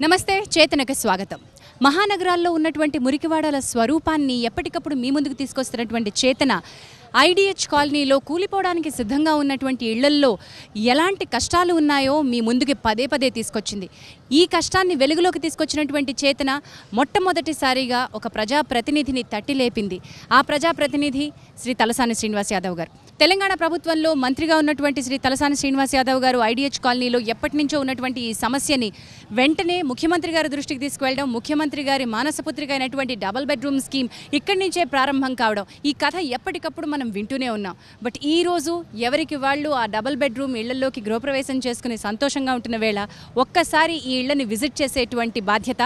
నమస్తే, చేతనకు స్వాగతం. మహానగరాల్లో ఉన్నటువంటి మురికివాడల స్వరూపాన్ని ఎప్పటికప్పుడు మీ ముందుకు తీసుకొస్తున్నటువంటి చేతన ఐడిహెచ్ కాలనీలో కూలిపోవడానికి సిద్ధంగా ఉన్నటువంటి ఇళ్లల్లో ఎలాంటి కష్టాలు ఉన్నాయో మీ ముందుకి పదే పదే తీసుకొచ్చింది. ఈ కష్టాన్ని వెలుగులోకి తీసుకొచ్చినటువంటి చేతన మొట్టమొదటిసారిగా ఒక ప్రజాప్రతినిధిని తట్టి లేపింది. ఆ ప్రజాప్రతినిధి శ్రీ తలసాని శ్రీనివాస్ యాదవ్ గారు. తెలంగాణ ప్రభుత్వంలో మంత్రిగా ఉన్నటువంటి శ్రీ తలసాని శ్రీనివాస్ యాదవ్ గారు ఐడిహెచ్ కాలనీలో ఎప్పటి నుంచో ఉన్నటువంటి ఈ సమస్యని వెంటనే ముఖ్యమంత్రి గారి దృష్టికి తీసుకువెళ్ళడం, ముఖ్యమంత్రి గారి మానసపుత్రిక అయినటువంటి డబుల్ బెడ్రూమ్ స్కీమ్ ఇక్కడి నుంచే ప్రారంభం కావడం, ఈ కథ ఎప్పటికప్పుడు మనం వింటూనే ఉన్నాం. బట్ ఈ రోజు ఎవరికి వాళ్ళు ఆ డబుల్ బెడ్రూమ్ ఇళ్లలోకి గృహప్రవేశం చేసుకుని సంతోషంగా ఉంటున్న వేళ ఒక్కసారి ఈ ఇళ్లని విజిట్ చేసేటువంటి బాధ్యత,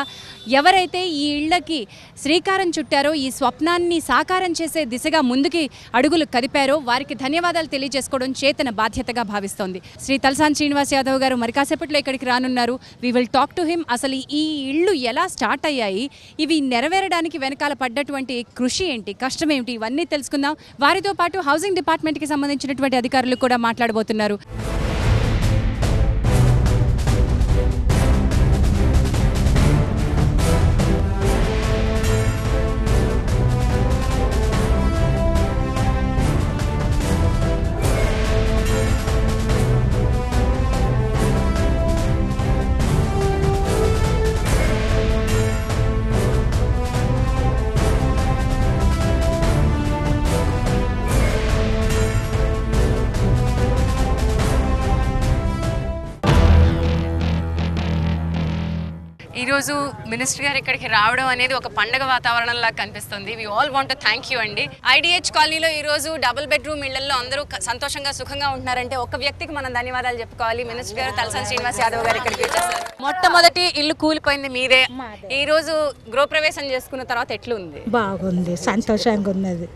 ఎవరైతే ఈ ఇళ్లకి శ్రీకారం చుట్టారో, ఈ స్వప్నాన్ని సాకారం చేసే దిశగా ముందుకి అడుగులు కదిపారో వారికి ధన్యవాదాలు తెలియజేసుకోవడం చేతన బాధ్యతగా భావిస్తోంది. శ్రీ తలసాని శ్రీనివాస్ యాదవ్ గారు మరి కాసేపట్లో ఇక్కడికి రానున్నారు. We will talk to him. అసలు ఈ ఇళ్ళు ఎలా స్టార్ట్ అయ్యాయి, ఇవి నెరవేరడానికి వెనకాల పడ్డటువంటి కృషి ఏంటి, కష్టం ఏమిటి, ఇవన్నీ తెలుసుకుందాం. వారితో పాటు హౌసింగ్ డిపార్ట్మెంట్కి సంబంధించినటువంటి అధికారులు కూడా మాట్లాడబోతున్నారు. ఈరోజు మినిస్టర్ గారు ఇక్కడికి రావడం అనేది ఒక పండగ వాతావరణంలా కనిపిస్తుంది. We all want to thank you అండి. ఐడిహెచ్ కాలనీలో ఈరోజు డబుల్ బెడ్రూమ్ ఇళ్లలో అందరూ సంతోషంగా సుఖంగా ఉంటున్నారంటే ఒక వ్యక్తికి మనం ధన్యవాదాలు చెప్పుకోవాలి. మినిస్టర్ గారు తలసాని శ్రీనివాస్ యాదవ్ గారు ఇక్కడికి వచ్చేసారు. మొట్టమొదటి ఇల్లు కూలిపోయింది మీదే. ఈ రోజు గృహప్రవేశం చేసుకున్న తర్వాత ఎట్లుంది? బాగుంది, సంతోషంగా ఉన్నది.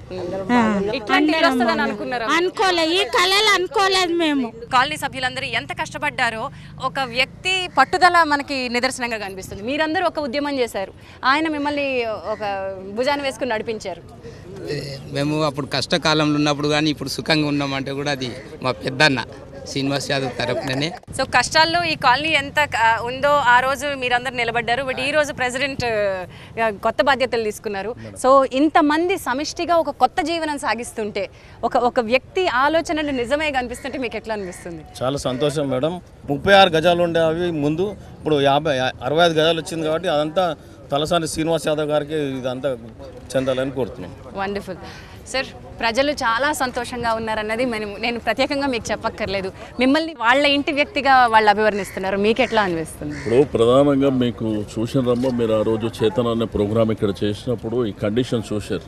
ఇట్లాంటి ఇల్లు వస్తుందని అనుకున్నారు? అనుకోలేదు, ఈ కళలు అనుకోలేదు. మేము కాలనీ సభ్యులందరూ ఎంత కష్టపడ్డారో ఒక వ్యక్తి పట్టుదల మనకి నిదర్శనంగా కనిపిస్తుంది. మీరందరూ ఒక ఉద్యమం చేశారు, ఆయన మిమ్మల్ని ఒక భుజాన్ని వేసుకుని నడిపించారు. మేము అప్పుడు కష్టకాలంలో ఉన్నప్పుడు కానీ ఇప్పుడు సుఖంగా ఉన్నామంటే కూడా అది మా పెద్దన్న శ్రీనివాస్ యాదవ్ తరపుననే. సో కష్టాల్లో ఈ కాలనీ ఎంత ఉందో ఆ రోజు మీరందరూ నిలబడ్డారు. బట్ ఈ రోజు ప్రెసిడెంట్ కొత్త బాధ్యతలు తీసుకున్నారు. సో ఇంతమంది సమిష్టిగా ఒక కొత్త జీవనం సాగిస్తుంటే ఒక వ్యక్తి ఆలోచనలు నిజమే కనిపిస్తుంటే మీకు ఎట్లా అనిపిస్తుంది? చాలా సంతోషం మేడం. 36 గజాలు ఉండే అవి ముందు ఇప్పుడు 65 గజాలు వచ్చింది కాబట్టి అదంతా తలసాని శ్రీనివాస్ యాదవ్ గారికి ఇదంతా చెందాలని కోరుతున్నాం. Wonderful sir. ప్రజలు చాలా సంతోషంగా ఉన్నారన్నది నేను ప్రత్యేకంగా మీకు చెప్పక్కర్లేదు. మిమ్మల్ని వాళ్ళ ఇంటి వ్యక్తిగా వాళ్ళు అభివర్ణిస్తున్నారు. మీకు ఎట్లా అనిపిస్తుంది? ఇప్పుడు ప్రధానంగా మీకు చూసినరమ్మా, మీరు ఆ రోజు చేతన అనే ప్రోగ్రామ్ ఇక్కడ చేసినప్పుడు ఈ కండిషన్ చూశారు.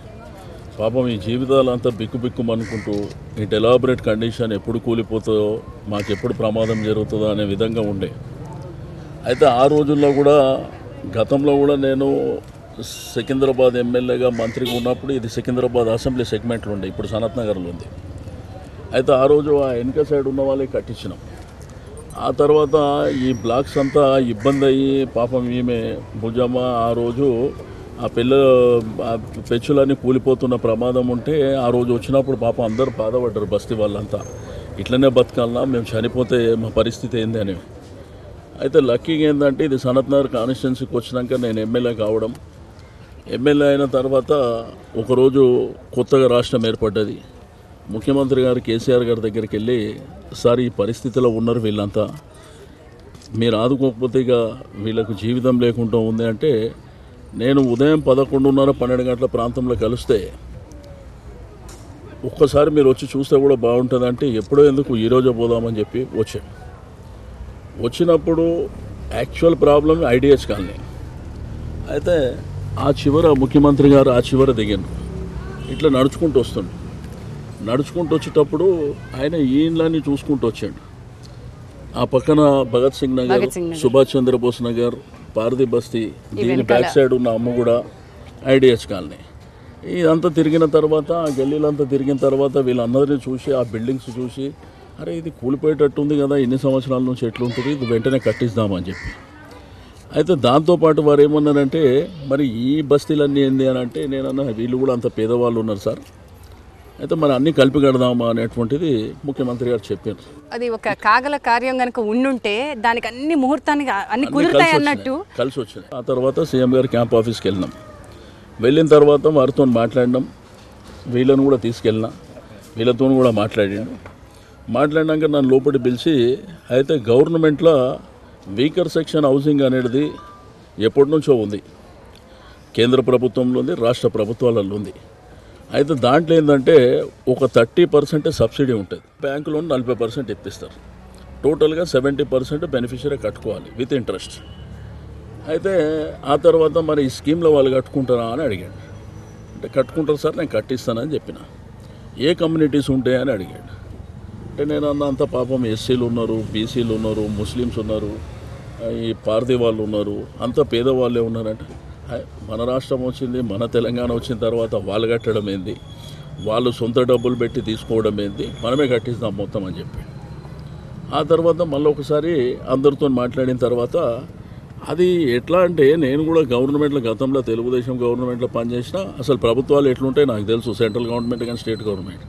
పాపం ఈ జీవితాలంతా బిక్కుబిక్కుమనుకుంటూ ఇటు ఎలాబరేట్ కండిషన్ ఎప్పుడు కూలిపోతుందో, మాకు ఎప్పుడు ప్రమాదం జరుగుతుందో అనే విధంగా ఉండే. అయితే ఆ రోజుల్లో కూడా, గతంలో కూడా నేను సికింద్రాబాద్ ఎమ్మెల్యేగా మంత్రిగా ఉన్నప్పుడు ఇది సికింద్రాబాద్ అసెంబ్లీ సెగ్మెంట్లో ఉండే, ఇప్పుడు సనత్ నగర్లో ఉంది. అయితే ఆ రోజు ఆ వెనక సైడ్ ఉన్న వాళ్ళకి కట్టించినాం. ఆ తర్వాత ఈ బ్లాక్స్ అంతా ఇబ్బంది అయ్యి పాపం ఈమె భుజమ్మ ఆ రోజు ఆ పెచ్చులన్నీ కూలిపోతున్న ప్రమాదం ఉంటే ఆ రోజు వచ్చినప్పుడు పాపం అందరూ బాధపడ్డారు, బస్తీ వాళ్ళంతా. ఇట్లనే బతకాలన్నా, మేము చనిపోతే మా పరిస్థితి ఏంది అని. అయితే లక్కీగా ఏంటంటే ఇది సనత్ నగర్ కాన్స్టిట్యున్సీకి వచ్చినాక నేను ఎమ్మెల్యే కావడం, ఎమ్మెల్యే అయిన తర్వాత ఒకరోజు కొత్తగా రాష్ట్రం ఏర్పడ్డది. ముఖ్యమంత్రి గారు కేసీఆర్ గారి దగ్గరికి వెళ్ళి, సార్ ఈ పరిస్థితిలో ఉన్నారు వీళ్ళంతా, మీరు ఆదుకోకపోతే ఇక వీళ్ళకు జీవితం లేకుండా ఉంది అంటే, నేను ఉదయం 11:30, 12 గంటల ప్రాంతంలో కలిస్తే ఒక్కసారి మీరు వచ్చి చూస్తే కూడా బాగుంటుంది అంటే, ఎప్పుడో ఎందుకు ఈరోజే పోదామని చెప్పి వచ్చాను. వచ్చినప్పుడు యాక్చువల్ ప్రాబ్లం ఐడిహెచ్ కాలనీ. అయితే ఆ చివర ముఖ్యమంత్రి గారు ఆ చివర దిగాను, ఇట్లా నడుచుకుంటూ వస్తుండు. నడుచుకుంటూ వచ్చేటప్పుడు ఆయన ఈ ఇండ్లన్నీ చూసుకుంటూ వచ్చాడు. ఆ పక్కన భగత్ సింగ్ నగర్, సుభాష్ చంద్రబోస్ నగర్, పారదీ బస్తీ, దీని బ్యాక్ సైడ్ ఉన్న అమ్మగూడ, ఐడిహెచ్ కాలనీ. ఇదంతా తిరిగిన తర్వాత, ఆ గల్లీలంతా తిరిగిన తర్వాత వీళ్ళందరినీ చూసి, ఆ బిల్డింగ్స్ చూసి, అరే ఇది కూలిపోయేటట్టు ఉంది కదా, ఇన్ని సంవత్సరాల నుంచి ఎట్లుంటుంది, ఇది వెంటనే కట్టిస్తామని చెప్పి. అయితే దాంతోపాటు వారు ఏమన్నారంటే, మరి ఈ బస్తీలన్నీ ఏంది అని అంటే, నేనన్నా వీళ్ళు కూడా అంత పేదవాళ్ళు ఉన్నారు సార్, అయితే మరి అన్నీ కలిపి కడదామా అనేటువంటిది ముఖ్యమంత్రి గారు చెప్పారు. అది ఒక కాగల కార్యం కనుక ఉండుంటే దానికి అన్ని ముహూర్తానికి అన్ని కుదురుతాయి అన్నట్టు కలిసి వచ్చినాయి. ఆ తర్వాత సీఎం గారు క్యాంప్ ఆఫీస్కి వెళ్ళినాం. వెళ్ళిన తర్వాత వారితో మాట్లాడినాం, వీళ్ళను కూడా తీసుకెళ్ళినా, వీళ్ళతో కూడా మాట్లాడినాక నన్ను లోపలికి పిలిచి, అయితే గవర్నమెంట్లో వీకర్ సెక్షన్ హౌసింగ్ అనేది ఎప్పటి నుంచో ఉంది, కేంద్ర ప్రభుత్వంలో ఉంది, రాష్ట్ర ప్రభుత్వాలలో ఉంది. అయితే దాంట్లో ఏంటంటే ఒక 30% సబ్సిడీ ఉంటుంది, బ్యాంకు లోన్ 40% ఇప్పిస్తారు, టోటల్గా 70% బెనిఫిషరీ కట్టుకోవాలి విత్ ఇంట్రెస్ట్. అయితే ఆ తర్వాత మరి ఈ స్కీమ్లో వాళ్ళు కట్టుకుంటారా అని అడిగాడు. అంటే కట్టుకుంటారు సార్, నేను కట్టిస్తానని చెప్పిన. ఏ కమ్యూనిటీస్ ఉంటాయని అడిగాడు. అంటే నేను అన్నంత పాపం ఎస్సీలు ఉన్నారు, బీసీలు ఉన్నారు, ముస్లిమ్స్ ఉన్నారు, ఈ పార్దీ వాళ్ళు ఉన్నారు, అంత పేదవాళ్ళే ఉన్నారంటే మన రాష్ట్రం వచ్చింది, మన తెలంగాణ వచ్చిన తర్వాత వాళ్ళు కట్టడం ఏంది, వాళ్ళు సొంత డబ్బులు పెట్టి తీసుకోవడం ఏంది, మనమే కట్టిస్తాం మొత్తం అని చెప్పి. ఆ తర్వాత మళ్ళీ ఒకసారి అందరితో మాట్లాడిన తర్వాత అది ఎట్లా అంటే నేను కూడా గవర్నమెంట్లో గతంలో తెలుగుదేశం గవర్నమెంట్లో పనిచేసిన, అసలు ప్రభుత్వాలు ఎట్లుంటాయి నాకు తెలుసు, సెంట్రల్ గవర్నమెంట్ కానీ స్టేట్ గవర్నమెంట్.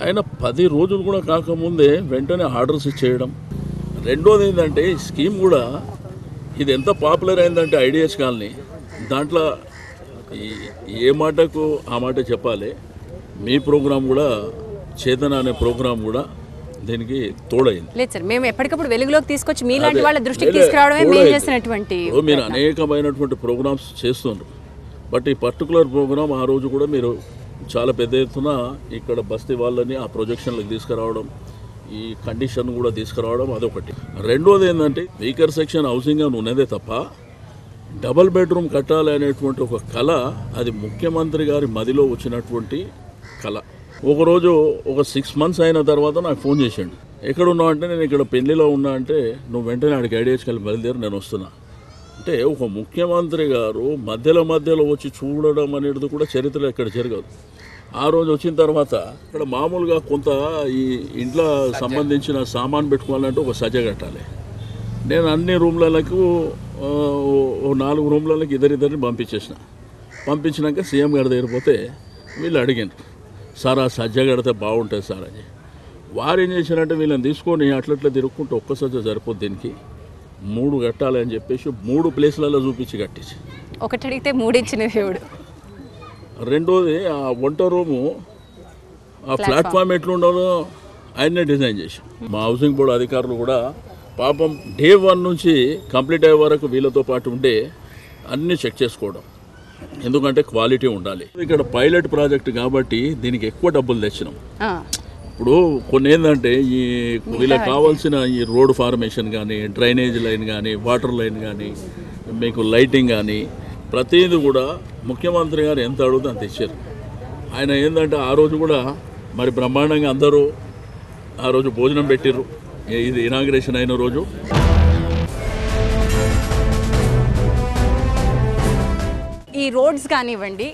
అయినా 10 రోజులు కూడా కాకముందే వెంటనే ఆర్డర్స్ ఇచ్చేయడం. రెండోది ఏంటంటే ఈ స్కీమ్ కూడా ఇది ఎంత పాపులర్ అయిందంటే ఐడిఎస్ కాలనీ, దాంట్లో ఏ మాటకు ఆ మాట చెప్పాలి. మీ ప్రోగ్రాం కూడా, చేతన అనే ప్రోగ్రాం కూడా దీనికి తోడైంది. లేదు సార్, మేము ఎప్పటికప్పుడు వెలుగులోకి తీసుకొచ్చి మీలాంటి వాళ్ళ దృష్టికి తీసుకురావడమే మేము చేసినటువంటి. మీరు అనేకమైనటువంటి ప్రోగ్రామ్స్ చేస్తున్నారు, బట్ ఈ పర్టికులర్ ప్రోగ్రామ్ ఆ రోజు కూడా మీరు చాలా పెద్ద ఎత్తున ఇక్కడ బస్తీ వాళ్ళని ఆ ప్రొజెక్షన్లకు తీసుకురావడం, ఈ కండిషన్ కూడా తీసుకురావడం అదొకటి. రెండోది ఏంటంటే వీకర్ సెక్షన్ హౌసింగ్ అని ఉన్నదే తప్ప డబల్ బెడ్రూమ్ కట్టాలి అనేటువంటి ఒక కళ, అది ముఖ్యమంత్రి గారి మదిలో వచ్చినటువంటి కళ. ఒకరోజు ఒక 6 months అయిన తర్వాత నాకు ఫోన్ చేశాడు, ఎక్కడ ఉన్నావు అంటే నేను ఇక్కడ పెళ్లిలో ఉన్నా అంటే, నువ్వు వెంటనే ఆడికి ఐడియాస్కి వెళ్ళి బయలుదేరి నేను వస్తున్నా అంటే. ఒక ముఖ్యమంత్రి గారు మధ్యలో వచ్చి చూడడం అనేది కూడా చరిత్రలో ఎక్కడ జరగదు. ఆ రోజు వచ్చిన తర్వాత ఇక్కడ మామూలుగా కొంత ఈ ఇంట్లో సంబంధించిన సామాన్ పెట్టుకోవాలంటే ఒక సజ్జ కట్టాలి. నేను అన్ని రూమ్లకు 4 రూమ్లకి ఇద్దరిని పంపించినాక సీఎం గారి దగ్గర పోతే వీళ్ళు అడిగారు, సార్ ఆ సజ్జ కడితే బాగుంటుంది సార్ అని. వారు ఏం చేశారంటే వీళ్ళని తీసుకొని అట్లట్లా తిరుక్కుంటూ ఒక్క సజ్జ సరిపోద్ది, దీనికి 3 కట్టాలి అని చెప్పేసి 3 ప్లేస్లలో చూపించి కట్టించి, ఒకటి అడిగితే 3 ఇచ్చిన దేవుడు. రెండోది ఆ వంట రూము ఆ ప్లాట్ఫామ్ ఎట్లుండాలో ఆయన్నే డిజైన్ చేసి. మా హౌసింగ్ బోర్డు అధికారులు కూడా పాపం డే 1 నుంచి కంప్లీట్ అయ్యే వరకు వీళ్ళతో పాటు ఉండే అన్నీ చెక్ చేసుకోవడం, ఎందుకంటే క్వాలిటీ ఉండాలి. ఇక్కడ పైలట్ ప్రాజెక్ట్ కాబట్టి దీనికి ఎక్కువ డబ్బులు తెచ్చినాం. ఇప్పుడు కొన్ని ఏంటంటే ఈ వీళ్ళకి కావాల్సిన ఈ రోడ్ ఫార్మేషన్ కానీ, డ్రైనేజ్ లైన్ కానీ, వాటర్ లైన్ కానీ, మీకు లైటింగ్ కానీ ప్రతిదీ కూడా ముఖ్యమంత్రి గారు ఎంత అడుగుతుందో అంత ఇచ్చారు. ఆయన ఏంటంటే ఆ రోజు కూడా మరి బ్రహ్మాండంగా అందరూ ఆ రోజు భోజనం పెట్టిర్రు, ఇది ఇనాగ్రేషన్ అయిన రోజు. ఈ రోడ్స్ కానివ్వండి,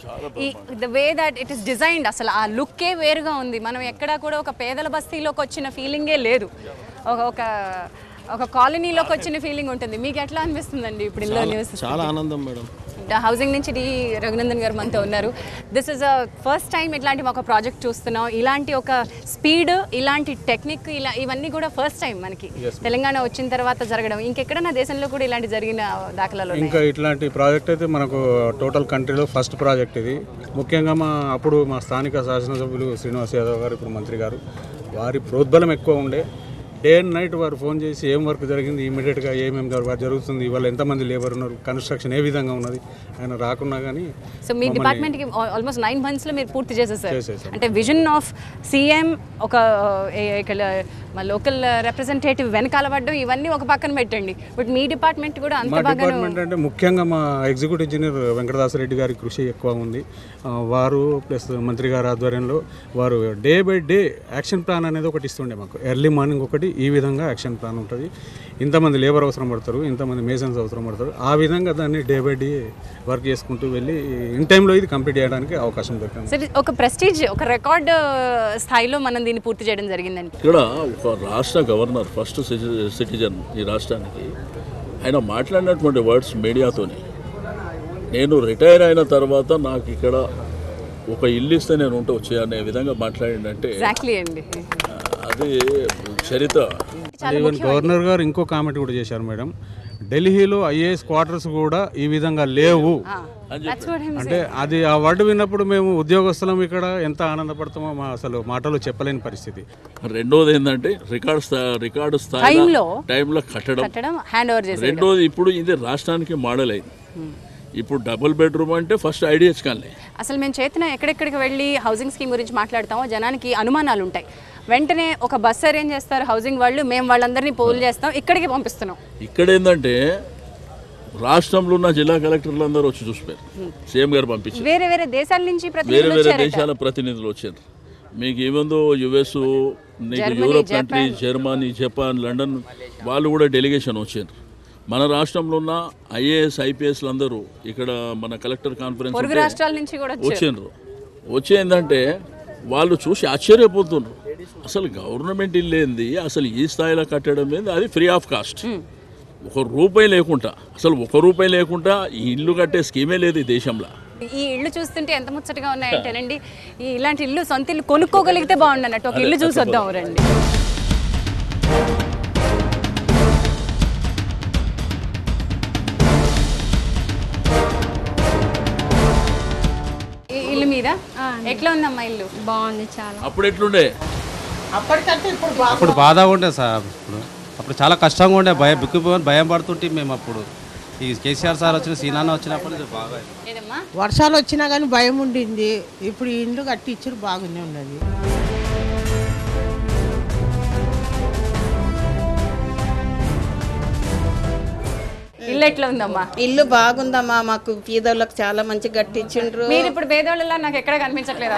ఈ the way that it is designed, అసలు ఆ లుక్కే వేరుగా ఉంది. మనం ఎక్కడా కూడా ఒక పేదల బస్తీలోకి వచ్చిన ఫీలింగే లేదు, ఒక కాలనీలోకి వచ్చిన ఫీలింగ్ ఉంటుంది. మీకు ఎట్లా అనిపిస్తుందండి ఇప్పుడు ఇందులో న్యూస్? చాలా ఆనందం మేడం. హౌసింగ్ నుంచి డి రఘునందన్ గారు మనతో ఉన్నారు. This is a first time ఇట్లాంటి ఒక ప్రాజెక్ట్ చూస్తున్నాం. ఇలాంటి ఒక స్పీడ్, ఇలాంటి టెక్నిక్, ఇవన్నీ కూడా ఫస్ట్ టైం మనకి తెలంగాణ వచ్చిన తర్వాత జరగడం. ఇంకెక్కడన్నా దేశంలో కూడా ఇలాంటి జరిగిన దాఖలాలు? ఇంకా ఇట్లాంటి ప్రాజెక్ట్ అయితే మనకు టోటల్ కంట్రీలో ఫస్ట్ ప్రాజెక్ట్ ఇది. ముఖ్యంగా అప్పుడు మా స్థానిక శాసనసభ్యులు శ్రీనివాస్ యాదవ్ గారు, ఇప్పుడు మంత్రి గారు, వారి ప్రోద్బలం ఎక్కువ ఉండే. డే అండ్ నైట్ వారు ఫోన్ చేసి ఏం వర్క్ జరిగింది, ఇమీడియట్గా ఏమేమి జరుగుతుంది, ఇవాళ ఎంతమంది లేబర్ ఉన్నారు, కన్స్ట్రక్షన్ ఏ విధంగా ఉన్నది, ఆయన రాకున్నా కానీ. సో మీ డిపార్ట్మెంట్కి ఆల్మోస్ట్ 9 monthsలో మీరు పూర్తి చేసేసారు. అంటే విజన్ ఆఫ్ సీఎం, ఒక మా లోకల్ రిప్రజెంటేటివ్ వెనకాల పడ్డం, ఇవన్నీ ఒక పక్కన పెట్టండి, బట్ మీ డిపార్ట్మెంట్ కూడా అంత బాగా. డిపార్ట్మెంట్ అంటే ముఖ్యంగా మా ఎగ్జిక్యూటివ్ ఇంజనీర్ వెంకటదాసరెడ్డి గారి కృషి ఎక్కువ ఉంది. వారు ప్లస్ మంత్రి గారి ఆధ్వర్యంలో వారు day by day action plan అనేది ఒకటి ఇస్తుండే మాకు. ఎర్లీ మార్నింగ్ ఒకటి ఈ విధంగా యాక్షన్ ప్లాన్ ఉంటుంది, ఇంతమంది లేబర్ అవసరం పడతారు, ఇంతమంది మేసన్స్ అవసరం పడతారు, ఆ విధంగా దాన్ని డే బై డే వర్క్ చేసుకుంటూ వెళ్ళి ఇన్ టైంలో ఇది కంప్లీట్ చేయడానికి అవకాశం దొరికింది. సరే, ఒక ప్రెస్టీజ్, ఒక రికార్డ్ స్థాయిలో మనం దీన్ని పూర్తి చేయడం జరిగిందండి. ఇక్కడ ఒక రాష్ట్ర గవర్నర్, ఫస్ట్ సిటిజన్ ఈ రాష్ట్రానికి, ఆయన మాట్లాడినటువంటి వర్డ్స్ మీడియాతోని, నేను రిటైర్ అయిన తర్వాత నాకు ఇక్కడ ఒక ఇల్లు ఇస్తే నేను ఉంటే వచ్చే అనే విధంగా మాట్లాడిందంటే ఎగ్జాక్ట్లీ అండి. అది చరిత్ర. ఈవెన్ గవర్నర్ గారు ఇంకో కామెంట్ కూడా చేశారు మేడం, ఢిల్లీలో ఐఏఎస్ క్వార్టర్స్ కూడా ఈ విధంగా లేవు అంటే అది ఆ వర్డ్ విన్నప్పుడు మేము ఉద్యోగస్తులం ఇక్కడ ఎంత ఆనందపడతామో అసలు మాటలు చెప్పలేని పరిస్థితి. రెండోది ఏంటంటే రికార్డు స్థాయిలో టైంలో కట్టడం హ్యాండ్ ఓవర్ చేసి. రెండోది ఇప్పుడు ఇది రాష్ట్రానికి మోడల్ అయింది. ఇప్పుడు డబుల్ బెడ్రూమ్ అంటే ఫస్ట్ ఐడిహెచ్ కాలనీ. అసలు మేము చేతన ఎక్కడెక్కడికి వెళ్ళి హౌసింగ్ స్కీమ్ గురించి మాట్లాడతామో జనానికి అనుమానాలు ఉంటాయి. వెంటనే ఒక బస్ అరేంజ్ చేస్తారు హౌసింగ్ వాళ్ళు, మేము వాళ్ళందరినీ పోల్ చేస్తాం, ఇక్కడికి పంపిస్తున్నాం. ఇక్కడ ఏంటంటే రాష్ట్రంలో ఉన్న జిల్లా కలెక్టర్లు అందరూ వచ్చి చూసిపోయారు, సీఎం గారు పంపించారు. వేరే వేరే దేశాల నుంచి వేరే దేశాల ప్రతినిధులు వచ్చారు. మీకు ఏముందో యుఎస్, నీకు Europe country, Germany, Japan, London వాళ్ళు కూడా డెలిగేషన్ వచ్చారు. మన రాష్ట్రంలో ఉన్న ఐఏఎస్ ఐపీఎస్లు అందరూ ఇక్కడ మన కలెక్టర్ కాన్ఫరెన్స్ రాష్ట్రాల నుంచి కూడా వచ్చారు. వచ్చి ఏంటంటే వాళ్ళు చూసి ఆశ్చర్యపోతున్నారు, అసలు గవర్నమెంట్ ఇల్లు ఏంది, అసలు ఈ స్థాయిలో కట్టడం ఏంది, అది ఫ్రీ ఆఫ్ కాస్ట్, ₹1 లేకుండా, అసలు ₹1 లేకుండా ఈ ఇల్లు కట్టే స్కీమే లేదు ఈ దేశంలో. ఈ ఇల్లు చూస్తుంటే ఎంత ముచ్చటగా ఉన్నాయంటేనండి, ఇలాంటి ఇల్లు సొంత ఇల్లు కొనుక్కోగలిగితే బాగుండన్నట్టు. ఒక ఇల్లు చూసి వద్దాం రండి. ఇల్లు మీద ఎట్లా ఉందమ్మా ఇల్లు? బాగుంది చాలా. అప్పుడు ఎట్లుండే? అప్పుడు బాధగా ఉండే సార్, అప్పుడు చాలా కష్టంగా ఉండే, భయం పడుతుంటే మేము. అప్పుడు ఈ కేసీఆర్ సార్ వచ్చిన, సీనాన్న వచ్చినప్పుడు బాగా వర్షాలు వచ్చినా కానీ భయం ఉండింది. ఇప్పుడు ఈ ఇండ్లు కట్టి ఇచ్చారు, బాగానే ఉన్నది. ఇల్లు ఎట్లా ఉందమ్మా? ఇల్లు బాగుందమ్మా, మాకు పేదోళ్ళకి చాలా మంచి కట్టించిండ్రు. మీరు ఇప్పుడు పేదోళ్ళలా నాకు ఎక్కడ కనిపించట్లేదా?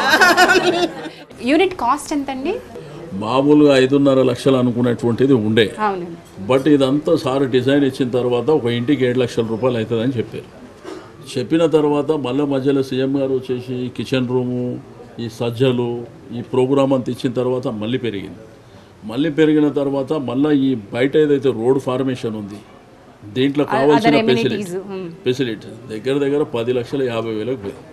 యూనిట్ కాస్ట్ ఎంతండి? మామూలుగా 5.5 లక్షలు అనుకునేటువంటిది ఉండే, బట్ ఇదంతా సార్ డిజైన్ ఇచ్చిన తర్వాత ఒక ఇంటికి 7 లక్షల రూపాయలు అవుతుందని చెప్పారు. చెప్పిన తర్వాత మధ్యలో సీఎం గారు వచ్చేసి కిచెన్ రూము, ఈ సజ్జలు, ఈ ప్రోగ్రామ్ అంతా ఇచ్చిన తర్వాత మళ్ళీ పెరిగింది. మళ్ళీ పెరిగిన తర్వాత మళ్ళీ ఈ బయట ఏదైతే రోడ్ ఫార్మేషన్ ఉంది దీంట్లో కావాల్సిన ఫెసిలిటీ దగ్గర 10,50,000 పోయింది.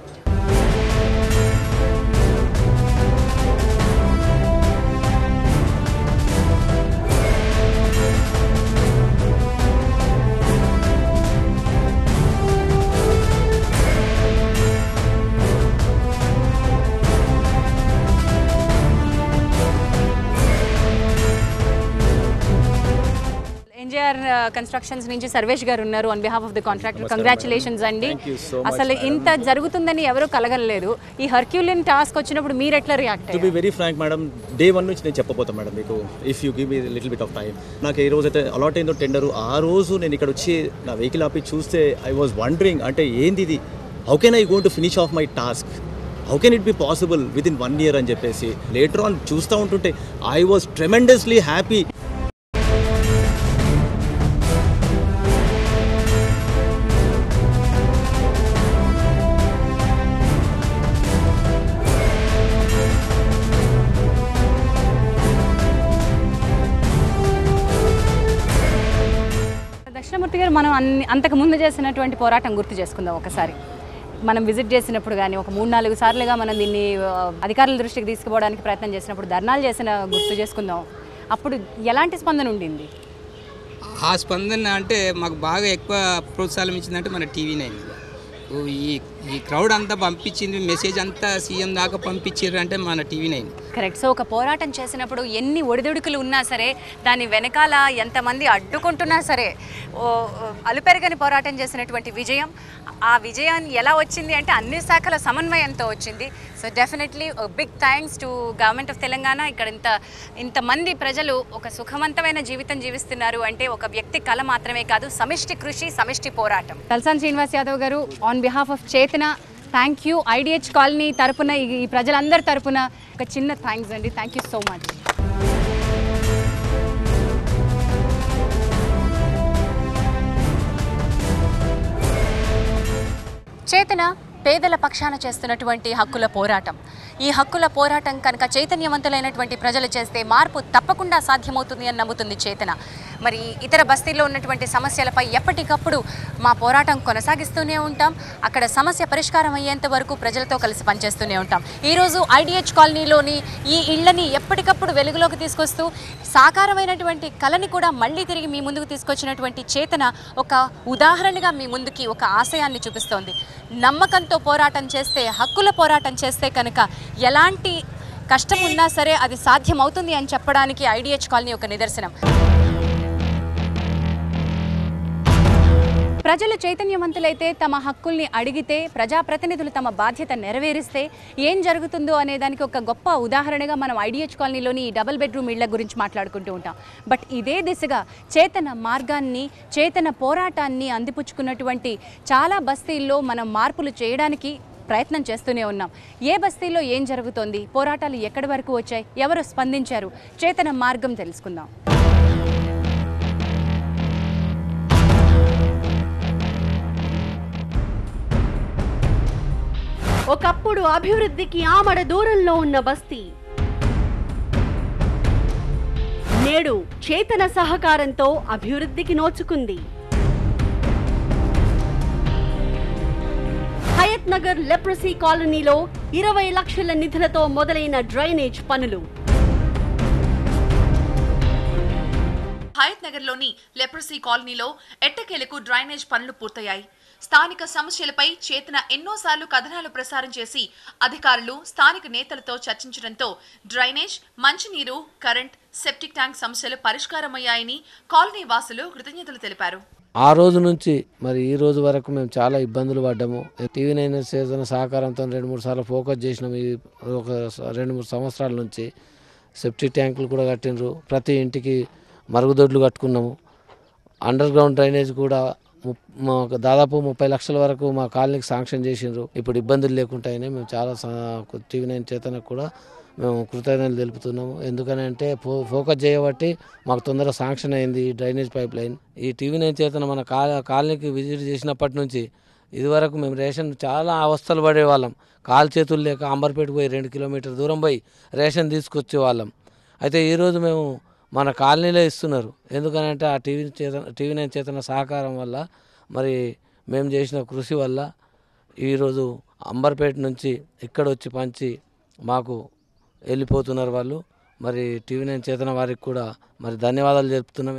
ఎన్జేఆర్ కన్స్ట్రక్షన్స్ నుంచి సర్వేష్ గారు ఉన్నారు. On behalf of the contractor, congratulations అండి. అసలు ఇంత జరుగుతుందని ఎవరు కలగలేదు. ఈ హర్క్యూలియన్ టాస్క్ వచ్చినప్పుడు మీరు ఎట్లా react? To be very frank madam, day 1 నుంచి నేను చెప్పబోతాను మేడం మీకు, if you give me little bit of time. నాకు ఏ రోజైతే అలాట్ అయిందో టెండరు, ఆ రోజు నేను ఇక్కడ వచ్చి నా వెహికల్ ఆపి చూస్తే ఐ వాజ్ వండరింగ్, అంటే ఏంది ఇది, how can I gonna finish off my task, how can it be possible within 1 year అని చెప్పేసి. లేటర్ ఆన్ చూస్తూ ఉంటుంటే I was tremendously happy. Dakshinamurthy garu, మనం అంతకుముందు చేసినటువంటి పోరాటం గుర్తు చేసుకుందాం ఒకసారి. మనం విజిట్ చేసినప్పుడు కానీ ఒక 3-4 సార్లుగా మనం దీన్ని అధికారుల దృష్టికి తీసుకుపోవడానికి ప్రయత్నం చేసినప్పుడు ధర్నాలు చేసిన గుర్తు చేసుకుందాం. అప్పుడు ఎలాంటి స్పందన ఉండింది? ఆ స్పందన అంటే మాకు బాగా ఎక్కువ ప్రోత్సాహం ఇచ్చిందంటే మన TV9. ఈ క్రౌడ్ అంతా పంపించింది, మెసేజ్ అంతా సీఎం దాకా పంపించారు అంటే మన TV9. కరెక్ట్. సో ఒక పోరాటం చేసినప్పుడు ఎన్ని ఒడిదుడుకులు ఉన్నా సరే, దాని వెనకాల ఎంతమంది అడ్డుకుంటున్నా సరే, అలుపెరగని పోరాటం చేసినటువంటి విజయం, ఆ విజయాన్ని ఎలా వచ్చింది అంటే అన్ని శాఖల సమన్వయంతో వచ్చింది. So definitely big thanks to government of Telangana. ఇక్కడ ఇంతమంది ప్రజలు ఒక సుఖవంతమైన జీవితం జీవిస్తున్నారు అంటే ఒక వ్యక్తి కళ మాత్రమే కాదు, సమిష్టి కృషి, సమిష్టి పోరాటం. తలసాని శ్రీనివాస్ యాదవ్ గారు, ఆన్ బిహాఫ్ ఆఫ్ చేతన, థ్యాంక్ యూ. ఐడిహెచ్ కాలనీ తరపున, ఈ ప్రజలందరి తరపున ఒక చిన్న థ్యాంక్స్ అండి. Thank you so much. చేతన పేదల పక్షాన చేస్తున్నటువంటి హక్కుల పోరాటం. ఈ హక్కుల పోరాటం కనుక చైతన్యవంతులైనటువంటి ప్రజలు చేస్తే మార్పు తప్పకుండా సాధ్యమవుతుంది అని నమ్ముతుంది చేతన. మరి ఇతర బస్తీల్లో ఉన్నటువంటి సమస్యలపై ఎప్పటికప్పుడు మా పోరాటం కొనసాగిస్తూనే ఉంటాం. అక్కడ సమస్య పరిష్కారం అయ్యేంత వరకు ప్రజలతో కలిసి పనిచేస్తూనే ఉంటాం. ఈరోజు ఐడిహెచ్ కాలనీలోని ఈ ఇళ్లని ఎప్పటికప్పుడు వెలుగులోకి తీసుకొస్తూ సాకారమైనటువంటి కళని కూడా మళ్ళీ తిరిగి మీ ముందుకు తీసుకొచ్చినటువంటి చేతన ఒక ఉదాహరణగా మీ ముందుకి ఒక ఆశయాన్ని చూపిస్తోంది. నమ్మకంతో పోరాటం చేస్తే, హక్కుల పోరాటం చేస్తే కనుక ఎలాంటి కష్టం ఉన్నా సరే అది సాధ్యమవుతుంది అని చెప్పడానికి ఐడిహెచ్ కాలనీ ఒక నిదర్శనం. ప్రజలు చైతన్యవంతులైతే, తమ హక్కుల్ని అడిగితే, ప్రజాప్రతినిధులు తమ బాధ్యత నెరవేరిస్తే ఏం జరుగుతుందో అనే దానికి ఒక గొప్ప ఉదాహరణగా మనం ఐడిహెచ్ కాలనీలోని ఈ డబుల్ బెడ్రూమ్ ఇళ్ల గురించి మాట్లాడుకుంటూ ఉంటాం. బట్ ఇదే దిశగా చేతన మార్గాన్ని, చేతన పోరాటాన్ని అందిపుచ్చుకున్నటువంటి చాలా బస్తీల్లో మనం మార్పులు చేయడానికి ప్రయత్నం చేస్తూనే ఉన్నాం. ఏ బస్తీలో ఏం జరుగుతోంది, పోరాటాలు ఎక్కడి వరకు వచ్చాయి, ఎవరు స్పందించారు, చేతన మార్గం తెలుసుకుందాం. ఒకప్పుడు అభివృద్ధికి ఆమడ దూరంలో ఉన్న బస్తీ నేడు చేతన సహకారంతో అభివృద్ధికి నోచుకుంది. హయత్ నగర్ లెప్రసీ కాలనీలో 20 లక్షల నిధులతో మొదలైన డ్రైనేజ్ పనులు. హయత్ నగర్లోని లెప్రసీ కాలనీలో ఎట్టకేలకు డ్రైనేజ్ పనులు పూర్తయ్యాయి. స్థానిక సమస్యలపై చేతన ఎన్నోసార్లు కథనాలు ప్రసారం చేసి అధికారులు, స్థానిక నేతలతో చర్చించడంతో డ్రైనేజ్, మంచినీరు, కరెంట్, సెప్టిక్ ట్యాంక్ సమస్యలు పరిష్కారమయ్యాయని కాలనీ వాసులు కృతజ్ఞతలు తెలిపారు. ఆ రోజు నుంచి మరి ఈ రోజు వరకు మేము చాలా ఇబ్బందులు పడ్డాము. టీవీ9 చేసిన సహకారంతో 2-3 సార్లు ఫోకస్ చేసినాము. ఈ ఒక 2-3 సంవత్సరాల నుంచి సెప్టిక్ ట్యాంకులు కూడా కట్టినరు, ప్రతి ఇంటికి మరుగుదొడ్లు కట్టుకున్నాము. అండర్ గ్రౌండ్ డ్రైనేజ్ కూడా దాదాపు 30 లక్షల వరకు మా కాలనీకి శాంక్షన్ చేసిండ్రు. ఇప్పుడు ఇబ్బందులు లేకుండానే మేము చాలా టీవీ9 చేతనకు కూడా మేము కృతజ్ఞతలు తెలుపుతున్నాము. ఎందుకనంటే ఫోకస్ చేయబట్టి మాకు తొందరగా శాంక్షన్ అయింది ఈ డ్రైనేజ్ పైప్ లైన్. ఈ టీవీ9 చేతన మన కాలనీకి విజిట్ చేసినప్పటి నుంచి ఇదివరకు మేము రేషన్ చాలా అవస్థలు పడేవాళ్ళం. కాలు చేతులు లేక అంబర్పేట పోయి 2 కిలోమీటర్ దూరం పోయి రేషన్ తీసుకొచ్చే వాళ్ళం. అయితే ఈరోజు మేము మన కాలనీలో ఇస్తున్నారు. ఎందుకనంటే ఆ టీవీ9 చేతన సహకారం వల్ల, మరి మేము చేసిన కృషి వల్ల ఈరోజు అంబర్పేట నుంచి ఇక్కడ వచ్చి పంచి మాకు వెళ్ళిపోతున్నారు వాళ్ళు. మరి టీవీ9 చేతన వారికి కూడా మరి ధన్యవాదాలు తెలుపుతున్నాం.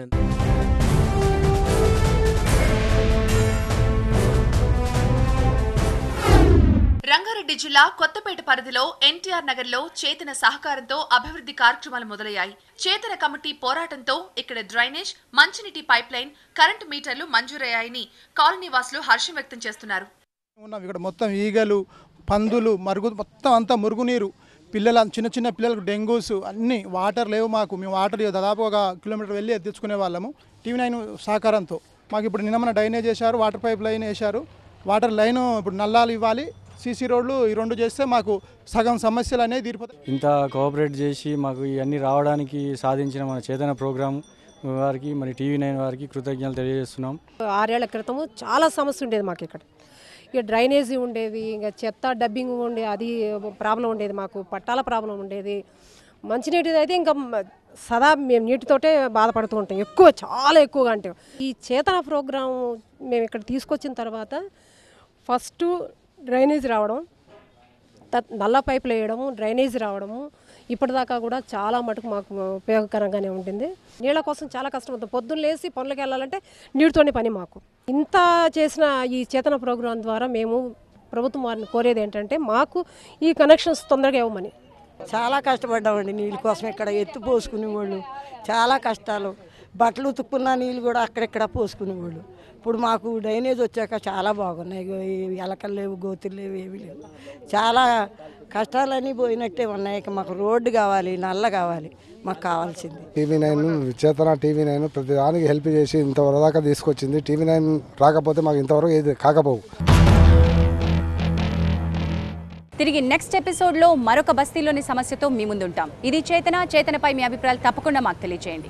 రంగారెడ్డి జిల్లా కొత్తపేట పరిధిలో ఎన్టీఆర్ నగర్లో చేతన సహకారంతో అభివృద్ధి కార్యక్రమాలు మొదలయ్యాయి. చేతన కమిటీ పోరాటంతో ఇక్కడ డ్రైనేజ్, మంచినీటి పైప్ లైన్, కరెంటు మీటర్లు మంజూరయ్యాయని కాలనీ వాసులు హర్షం వ్యక్తం చేస్తున్నారు. ఇక్కడ మొత్తం ఈగలు, పందులు, మొత్తం అంతా మురుగునీరు, చిన్న పిల్లలకు డెంగూస్ అన్నీ, వాటర్ లేవు మాకు. మేము వాటర్ దాదాపు 1 కిలోమీటర్ వెళ్ళి తెచ్చుకునే వాళ్ళము. టీవీ9 సహకారంతో మాకు ఇప్పుడు నిన్న డ్రైనేజ్ వేశారు, వాటర్ పైప్ లైన్ వేశారు. వాటర్ లైన్ ఇప్పుడు నల్లాలు ఇవ్వాలి, సీసీ రోడ్లు ఈ 2 చేస్తే మాకు సగం సమస్యలు అనేవి తీరిపోతాయి. ఇంత కోఆపరేట్ చేసి మాకు ఇవన్నీ రావడానికి సాధించిన మన చేతన ప్రోగ్రాం వారికి, మరి టీవీ9 వారికి కృతజ్ఞతలు తెలియజేస్తున్నాం. 6 ఏళ్ల క్రితము చాలా సమస్య ఉండేది మాకు ఇక్కడ. ఇక డ్రైనేజీ ఉండేది, ఇంకా చెత్త డబ్బింగ్ ఉండేది, అది ప్రాబ్లం ఉండేది మాకు. పట్టాల ప్రాబ్లం ఉండేది. మంచినీటిది అయితే ఇంకా సదా మేము నీటితోటే బాధపడుతూ ఉంటాం, చాలా ఎక్కువగా. అంటే ఈ చేతన ప్రోగ్రాం మేము ఇక్కడ తీసుకొచ్చిన తర్వాత ఫస్ట్ డ్రైనేజ్ రావడం, నల్ల పైపులు వేయడము, డ్రైనేజ్ రావడము, ఇప్పటిదాకా కూడా చాలా మటుకు మాకు ఉపయోగకరంగానే ఉంటుంది. నీళ్ళ కోసం చాలా కష్టం అవుతుంది. పొద్దున్న లేసి పనులకు వెళ్ళాలంటే నీటితోనే పని మాకు. ఇంత చేసిన ఈ చేతన ప్రోగ్రాం ద్వారా మేము ప్రభుత్వం వారిని కోరేది ఏంటంటే మాకు ఈ కనెక్షన్స్ తొందరగా ఇవ్వమని. చాలా కష్టపడ్డామండి నీళ్ళ కోసం. ఇక్కడ ఎత్తు పోసుకునేవాళ్ళు, చాలా కష్టాలు. బట్టలు ఉతుక్కున్న నీళ్ళు కూడా అక్కడెక్కడ పోసుకునేవాళ్ళు. ఇప్పుడు మాకు డ్రైనేజ్ వచ్చాక చాలా బాగున్నాయి. ఎలకలు లేవు, గోతులు లేవు, ఏమీ లేవు. చాలా కష్టాలన్నీ పోయినట్టే ఉన్నాయి. మాకు రోడ్డు కావాలి, నల్ల కావాలి, మాకు కావాల్సింది. టీవీ9 చేతన టీవీ9 ప్రతి దానికి హెల్ప్ చేసి ఇంతవరకు దాకా తీసుకొచ్చింది. టీవీ9 రాకపోతే మాకు ఇంతవరకు ఏది కాకపోవు. తిరిగి నెక్స్ట్ ఎపిసోడ్లో మరొక బస్తీలోని సమస్యతో మీ ముందుంటాం. ఇది చేతనపై మీ అభిప్రాయాలు తప్పకుండా మాకు తెలియజేయండి.